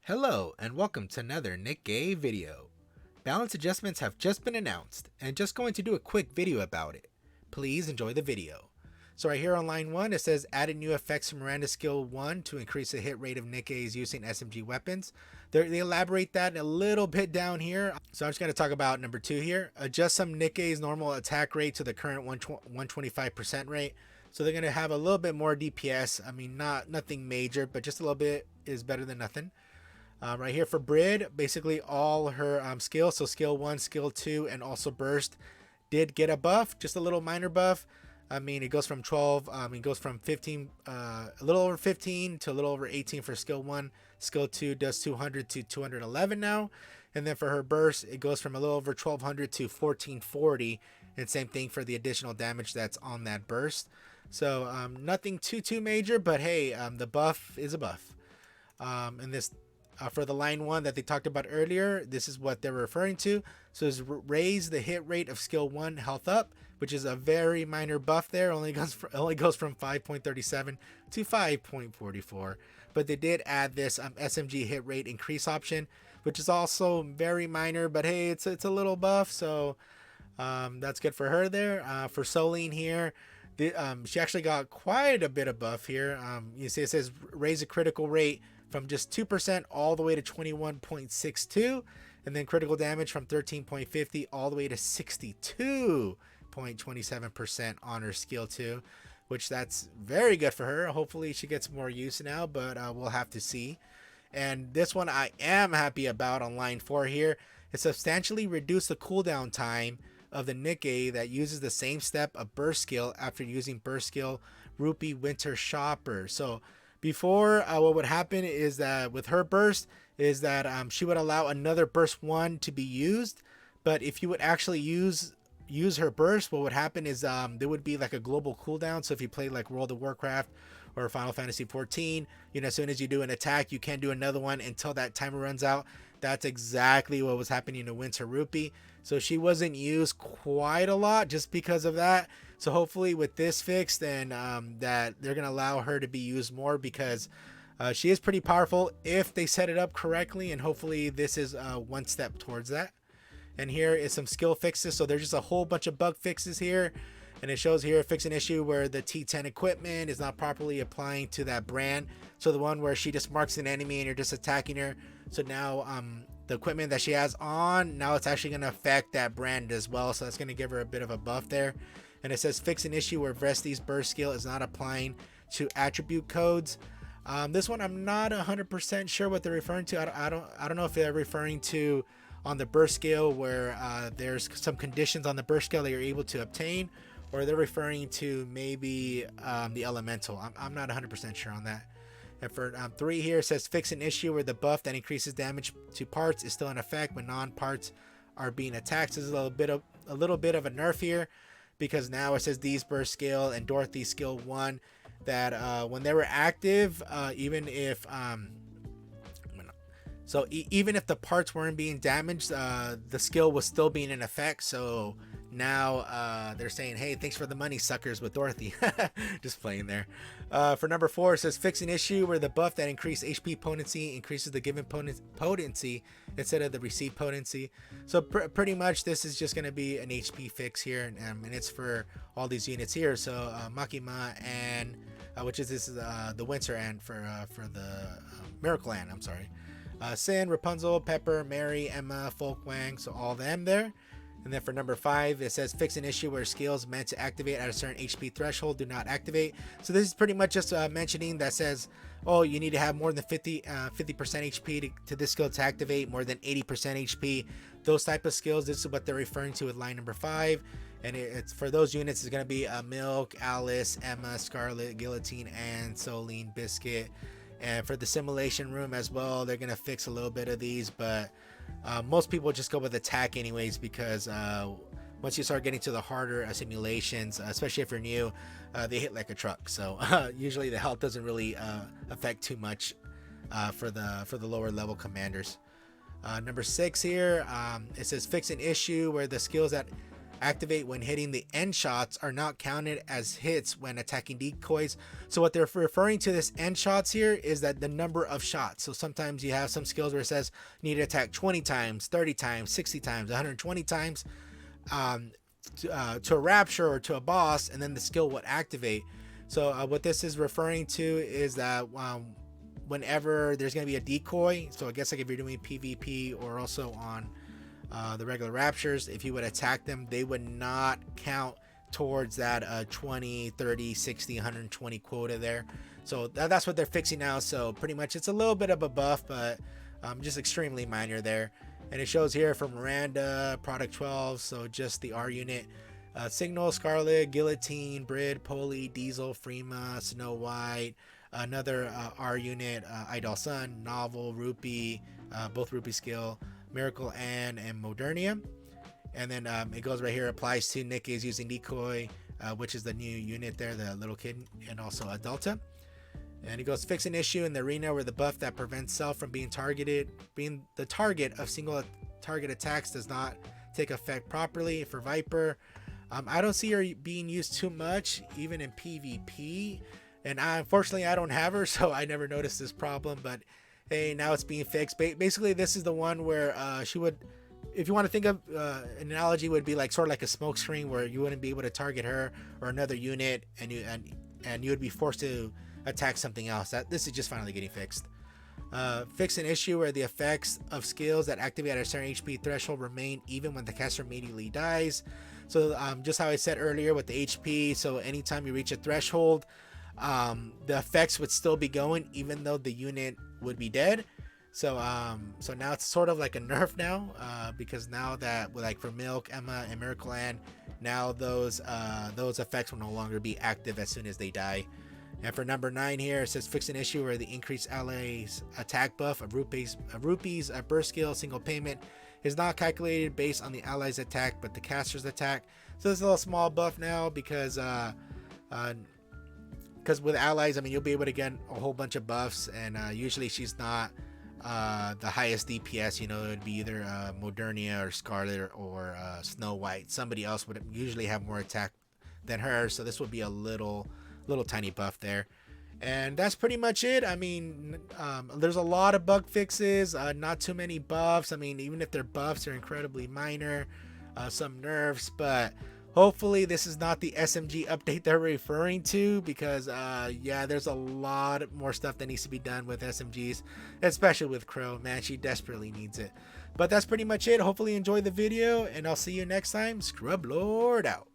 Hello and welcome to another Nikke video. Balance adjustments have just been announced and just going to do a quick video about it. Please enjoy the video. So right here on line 1 it says added new effects from Miranda skill 1 to increase the hit rate of Nikke's using SMG weapons. They elaborate that a little bit down here. So I'm just going to talk about number 2 here. Adjust some Nikke's normal attack rate to the current 125% rate. So they're going to have a little bit more DPS. I mean nothing major, but just a little bit is better than nothing. Right here for Brid, basically all her skills, so skill 1, skill 2, and also burst did get a buff, just a little minor buff. I mean, it goes from 12, it goes from 15, a little over 15 to a little over 18 for skill 1. Skill 2 does 200 to 211 now. And then for her burst, it goes from a little over 1200 to 1440. And same thing for the additional damage that's on that burst. So nothing too major, but hey, the buff is a buff. And this for the line 1 that they talked about earlier, this is what they're referring to. So it's raise the hit rate of skill 1 health up, which is a very minor buff there. Only goes from 5.37 to 5.44. But they did add this SMG hit rate increase option, which is also very minor, but hey, it's a little buff, so that's good for her there. For Soline here, she actually got quite a bit of buff here. You see it says raise a critical rate from just 2% all the way to 21.62, and then critical damage from 13.50 all the way to 62.27% on her skill 2, which that's very good for her. Hopefully she gets more use now, but we'll have to see. And this one I am happy about on line 4 here. It substantially reduced the cooldown time of the Nikke that uses the same step of burst skill after using burst skill Rupee Winter Shopper. So before, what would happen is that with her burst is that she would allow another burst 1 to be used, but if you would actually use her burst, what would happen is there would be like a global cooldown. So if you play like World of Warcraft or Final Fantasy 14, you know, as soon as you do an attack, you can't do another one until that timer runs out. That's exactly what was happening to Winter Rupee. So she wasn't used quite a lot just because of that. So hopefully with this fix, then that they're going to allow her to be used more, because she is pretty powerful if they set it up correctly. And hopefully this is one step towards that. And here is some skill fixes. So there's just a whole bunch of bug fixes here. And it shows here fix an issue where the T10 equipment is not properly applying to that brand. So the one where she just marks an enemy and you're just attacking her. So now the equipment that she has on, now it's actually going to affect that brand as well. So that's going to give her a bit of a buff there. And it says fix an issue where Vesti's burst skill is not applying to attribute codes. This one I'm not 100% sure what they're referring to. I don't know if they're referring to on the burst scale where there's some conditions on the burst scale that you're able to obtain, or they're referring to maybe the elemental. I'm not 100% sure on that. And for 3 here, it says fix an issue where the buff that increases damage to parts is still in effect when non-parts are being attacked. So there's a little bit of a nerf here, because now it says Dee's burst skill and Dorothy's skill 1 that when they were active, even if even if the parts weren't being damaged, the skill was still being in effect. So now they're saying, hey, thanks for the money, suckers, with Dorothy. Just playing there. For number 4, it says fix an issue where the buff that increased HP potency increases the given potency instead of the received potency. So pretty much this is just going to be an HP fix here, and it's for all these units here. So Makima and which is the Winter and for the Miracle Ann, I'm sorry. Sin, Rapunzel, Pepper, Mary, Emma, Folkwang, so all them there. And then for number 5, it says fix an issue where skills meant to activate at a certain HP threshold do not activate. So this is pretty much just mentioning that says, oh, you need to have more than 50% HP to this skill to activate, more than 80% HP. Those type of skills, this is what they're referring to with line number 5. And it's for those units, it's going to be Milk, Alice, Emma, Scarlet, Guillotine, and Soline, Biscuit. And for the simulation room as well, they're going to fix a little bit of these, but most people just go with attack anyways, because once you start getting to the harder simulations, especially if you're new, they hit like a truck. So usually the health doesn't really affect too much for the lower level commanders. Number 6 here, it says fix an issue where the skills that activate when hitting the end shots are not counted as hits when attacking decoys. So what they're referring to this end shots here is that the number of shots. So sometimes you have some skills where it says you need to attack 20 times, 30 times, 60 times, 120 times to a rapture or to a boss, and then the skill would activate. So what this is referring to is that whenever there's going to be a decoy, so I guess like if you're doing PvP or also on the regular raptures, if you would attack them, they would not count towards that 20, 30, 60, 120 quota there. So that's what they're fixing now. So pretty much it's a little bit of a buff, but just extremely minor there. And it shows here from Miranda, product 12, so just the R unit. Signal, Scarlet, Guillotine, Brid, Polly, Diesel, Freema, Snow White, another R unit, Idol Sun, Novel, Rupee, both Rupee skill, Miracle Ann, and Modernia. And then it goes right here, applies to Nikke is using Decoy, which is the new unit there, the little kid, and also Adulta. And it goes, fix an issue in the arena where the buff that prevents self from being the target of single target attacks does not take effect properly. For Viper, I don't see her being used too much, even in PvP. And unfortunately, I don't have her, so I never noticed this problem. But hey, now it's being fixed. Basically, this is the one where she would, if you want to think of an analogy, would be like sort of like a smoke screen where you wouldn't be able to target her or another unit, and you would be forced to attack something else. This is just finally getting fixed. Fix an issue where the effects of skills that activate at a certain HP threshold remain even when the caster immediately dies. So just how I said earlier with the HP, so anytime you reach a threshold, the effects would still be going even though the unit would be dead. So now it's sort of like a nerf now, because now that like for Milk, Emma, and Miracle Ann, now those effects will no longer be active as soon as they die. And for number 9 here, it says fix an issue where the increased allies attack buff of rupees burst skill single payment is not calculated based on the allies attack but the caster's attack. So there's a little small buff now because with allies, I mean, you'll be able to get a whole bunch of buffs, and usually she's not the highest DPS. You know, it would be either Modernia or Scarlet or Snow White. Somebody else would usually have more attack than her, so this would be a little tiny buff there. And that's pretty much it. I mean, there's a lot of bug fixes, not too many buffs. I mean, even if they're buffs, they're incredibly minor, some nerfs, but hopefully this is not the SMG update they're referring to, because yeah, there's a lot more stuff that needs to be done with SMGs, especially with Crow. Man, she desperately needs it. But that's pretty much it. Hopefully you enjoyed the video, and I'll see you next time. Scrublord out.